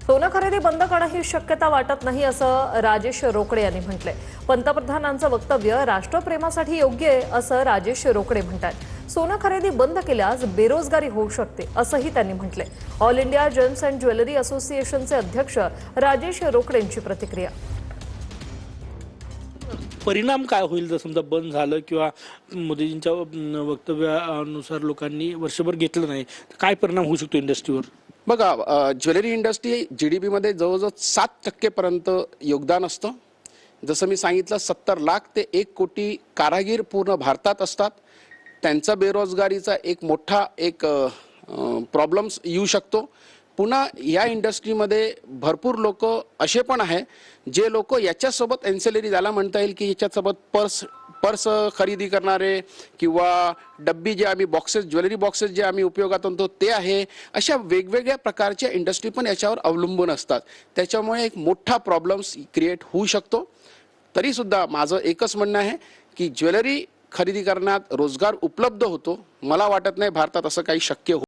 सोनं खरेदी बंद करणं ही शक्यता वाटत नाही असं राजेश रोकडे यांनी म्हटलंय। पंतप्रधानांचं वक्तव्य राष्ट्रप्रेमासाठी योग्य आहे असं राजेश रोकडे म्हणतात। सोनं खरेदी बंद केल्यास बेरोजगारी होऊ शकते असंही त्यांनी म्हटलंय। All India gems and jewellery असोसिएशनचे अध्यक्ष राजेश रोकडेंची प्रतिक्रिया। परिणाम काय होईल जर समजा बंद झालं किंवा मोदीजींच्या वक्तव्यानुसार लोकांनी वर्षभर घेतलं नाही, तर काय परिणाम होऊ शकतो इंडस्ट्रीवर? बघा, ज्वेलरी इंडस्ट्री GDP मध्ये जवळजवळ 7% पर्यंत योगदान असतं। जसं मी सांगितलं 70 लाख ते 1 कोटी कारागीर पूर्ण भारतात असतात। त्यांचा बेरोजगारीचा एक मोठा प्रॉब्लेम्स येऊ शकतो। पुन्हा या इंडस्ट्रीमध्ये भरपूर लोक असे पण आहे जे लोक याच्यासोबत एन्सेलरी ज्याला म्हणता येईल की याच्यासोबत पर्स खरेदी करणारे किंवा डब्बी जे आम्ही बॉक्सेस ज्वेलरी बॉक्सेस जे आम्ही उपयोगात आणतो ते आहे। अशा वेगवेगळ्या प्रकारच्या इंडस्ट्री पण याच्यावर अवलंबून असतात। त्याच्यामुळे एक मोठा प्रॉब्लेम्स क्रिएट होऊ शकतो। तरी सुद्धा माझं एकच म्हणणं आहे की ज्वेलरी खरेदी करण्यात रोजगार उपलब्ध होतो। मला वाटत नाही भारतात असं काही शक्य